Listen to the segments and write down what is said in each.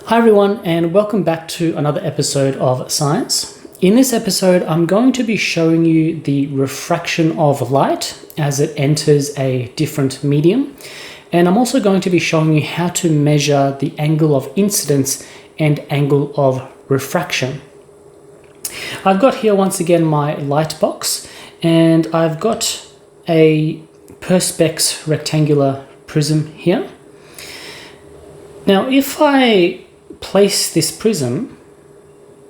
Hi everyone, and welcome back to another episode of Science. In this episode, I'm going to be showing you the refraction of light as it enters a different medium. And I'm also going to be showing you how to measure the angle of incidence and angle of refraction. I've got here once again my light box, and I've got a Perspex rectangular prism here. Now, if I place this prism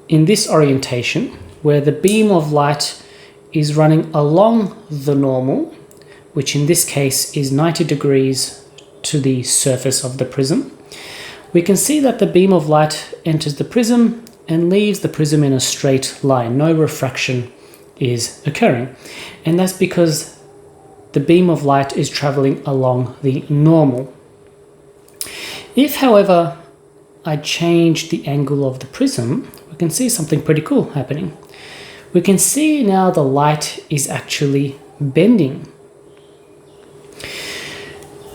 in this orientation where the beam of light is running along the normal, which in this case is 90 degrees to the surface of the prism, we can see that the beam of light enters the prism and leaves the prism in a straight line. No refraction is occurring, and that's because the beam of light is traveling along the normal. If, however, I change the angle of the prism, we can see something pretty cool happening. We can see now the light is actually bending.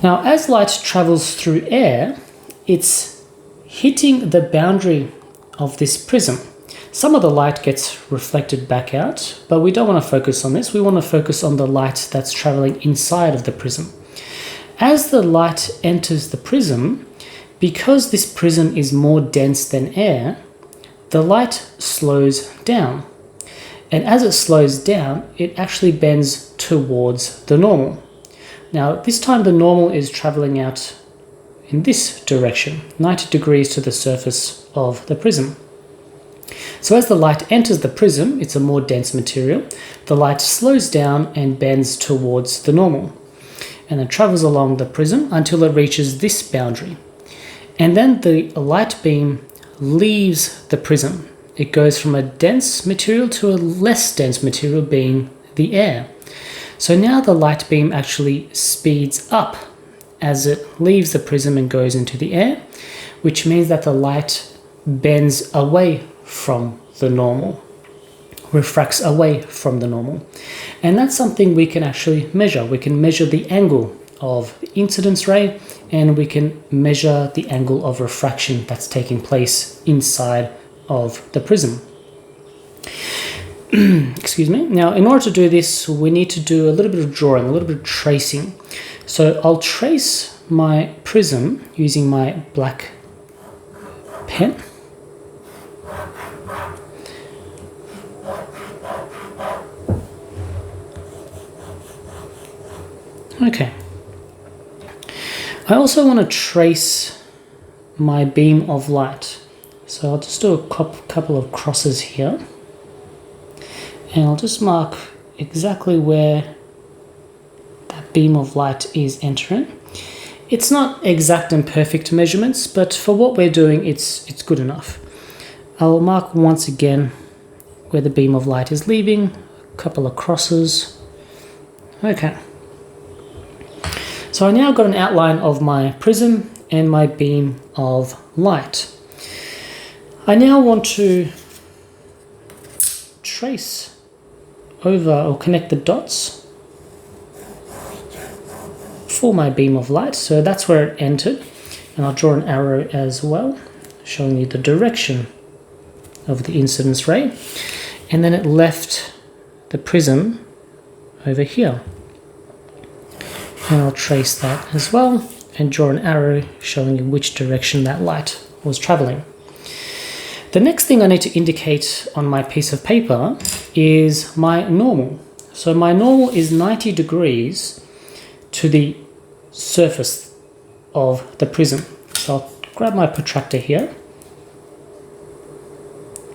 Now, as light travels through air, it's hitting the boundary of this prism. Some of the light gets reflected back out, but we don't want to focus on this. We want to focus on the light that's traveling inside of the prism. As the light enters the prism, because this prism is more dense than air, the light slows down. And as it slows down, it actually bends towards the normal. Now, this time the normal is traveling out in this direction, 90 degrees to the surface of the prism. So as the light enters the prism, it's a more dense material, the light slows down and bends towards the normal, and then travels along the prism until it reaches this boundary. And then the light beam leaves the prism. It goes from a dense material to a less dense material, being the air. So now the light beam actually speeds up as it leaves the prism and goes into the air, which means that the light bends away from the normal, refracts away from the normal. And that's something we can actually measure. We can measure the angle of the incidence ray, and we can measure the angle of refraction that's taking place inside of the prism. Excuse me. Now, in order to do this, we need to do a little bit of drawing, a little bit of tracing. So I'll trace my prism using my black pen. Okay. I also want to trace my beam of light. So I'll just do a couple of crosses here. And I'll just mark exactly where that beam of light is entering. It's not exact and perfect measurements, but for what we're doing, it's good enough. I'll mark once again where the beam of light is leaving, a couple of crosses. Okay. So I now got an outline of my prism and my beam of light. I now want to trace over or connect the dots for my beam of light. So that's where it entered, and I'll draw an arrow as well, showing you the direction of the incidence ray. And then it left the prism over here. And I'll trace that as well and draw an arrow showing you which direction that light was traveling. The next thing I need to indicate on my piece of paper is my normal. So my normal is 90 degrees to the surface of the prism. So I'll grab my protractor here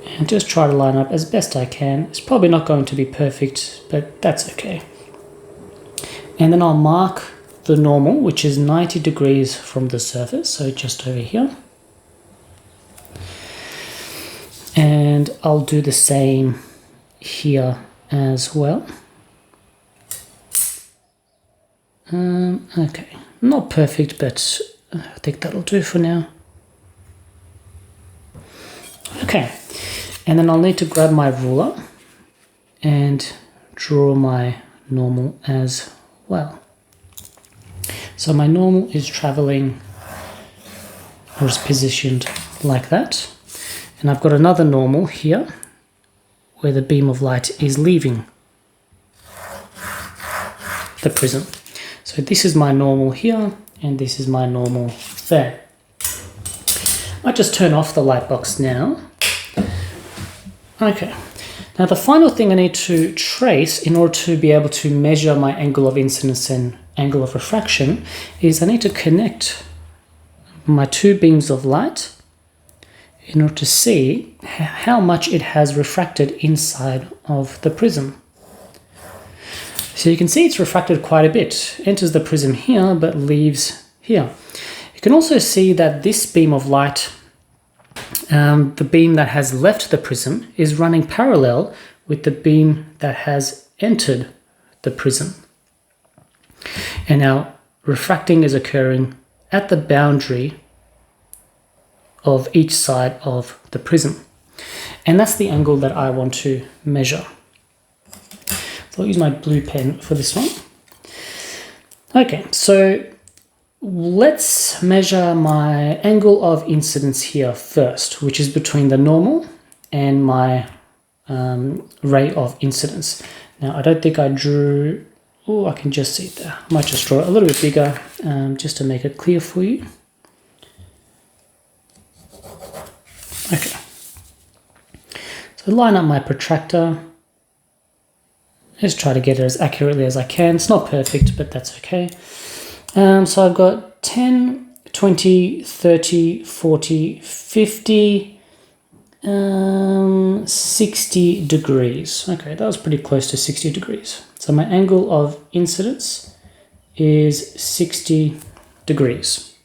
and just try to line up as best I can. It's probably not going to be perfect, but that's okay. And then I'll mark the normal, which is 90 degrees from the surface, so just over here. And I'll do the same here as well. Okay, not perfect, but I think that'll do for now. Okay, and then I'll need to grab my ruler and draw my normal as well. So my normal is traveling, or is positioned like that. And I've got another normal here where the beam of light is leaving the prism. So this is my normal here, and this is my normal there. I just turn off the light box now. Okay, now the final thing I need to trace in order to be able to measure my angle of incidence and angle of refraction is I need to connect my two beams of light in order to see how much it has refracted inside of the prism. So you can see it's refracted quite a bit. Enters the prism here, but leaves here. You can also see that this beam of light, the beam that has left the prism, is running parallel with the beam that has entered the prism. And now refracting is occurring at the boundary of each side of the prism. And that's the angle that I want to measure. So I'll use my blue pen for this one. Okay, so let's measure my angle of incidence here first, which is between the normal and my ray of incidence. Now, I don't think I drew, oh, I can just see it there. I might just draw it a little bit bigger just to make it clear for you. Okay, so line up my protractor. Just try to get it as accurately as I can. It's not perfect, but that's okay. So I've got 10, 20, 30, 40, 50, 60 degrees. Okay, that was pretty close to 60 degrees. So my angle of incidence is 60 degrees.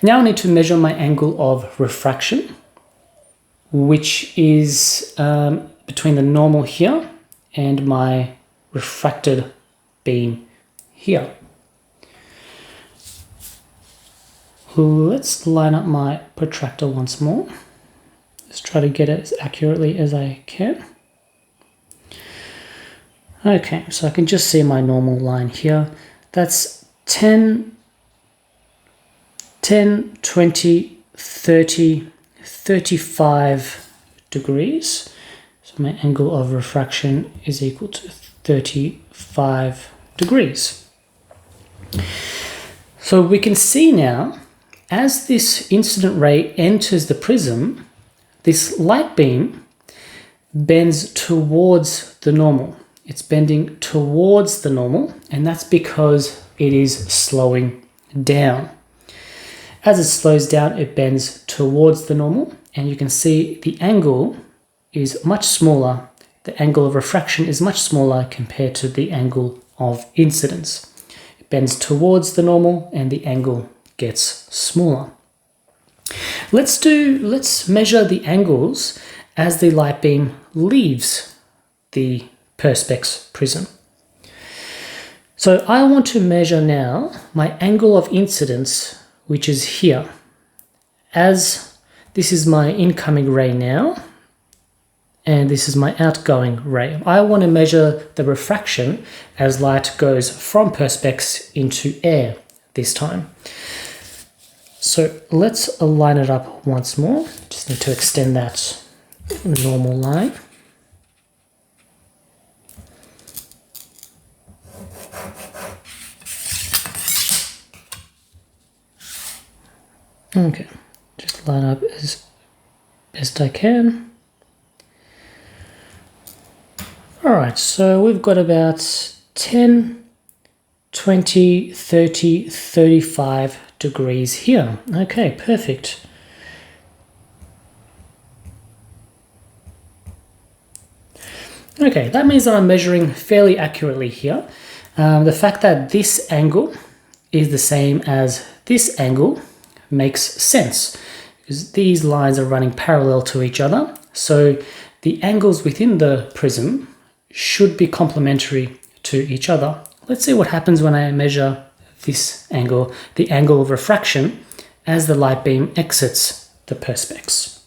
Now I need to measure my angle of refraction, which is between the normal here and my refracted beam here. Let's line up my protractor once more. Let's try to get it as accurately as I can. Okay, so I can just see my normal line here. That's 10, 20, 30, 35 degrees. So my angle of refraction is equal to 35 degrees. So we can see now, as this incident ray enters the prism, this light beam bends towards the normal. It's bending towards the normal, and that's because it is slowing down. As it slows down, it bends towards the normal, and you can see the angle is much smaller. The angle of refraction is much smaller compared to the angle of incidence. It bends towards the normal and the angle gets smaller. Let's measure the angles as the light beam leaves the perspex prism. So I want to measure now my angle of incidence, which is here. As this is my incoming ray now, and this is my outgoing ray. I want to measure the refraction as light goes from perspex into air this time. So let's align it up once more. Just need to extend that normal line. Okay, just line up as best I can. Alright, so we've got about 10, 20, 30, 35 degrees here. Okay, perfect. Okay, that means that I'm measuring fairly accurately here. The fact that this angle is the same as this angle makes sense, because these lines are running parallel to each other. So the angles within the prism should be complementary to each other. Let's see what happens when I measure this angle, the angle of refraction, as the light beam exits the perspex.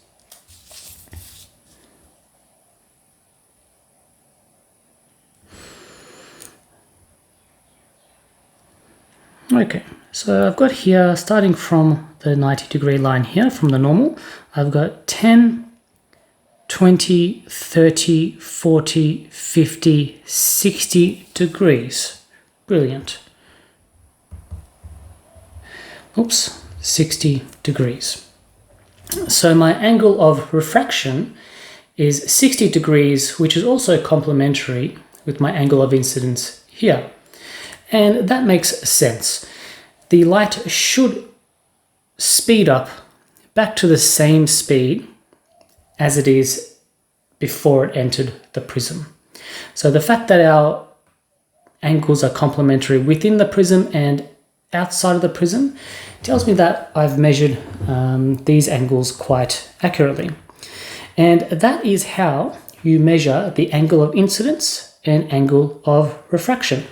Okay, so I've got here, starting from the 90-degree line here from the normal, I've got 10, 20, 30, 40, 50, 60 degrees. Brilliant. Oops, 60 degrees. So my angle of refraction is 60 degrees, which is also complementary with my angle of incidence here. And that makes sense. The light should speed up back to the same speed as it is before it entered the prism. So the fact that our angles are complementary within the prism and outside of the prism tells me that I've measured these angles quite accurately. And that is how you measure the angle of incidence and angle of refraction.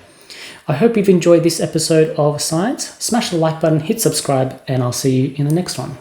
I hope you've enjoyed this episode of Science. Smash the like button, hit subscribe, and I'll see you in the next one.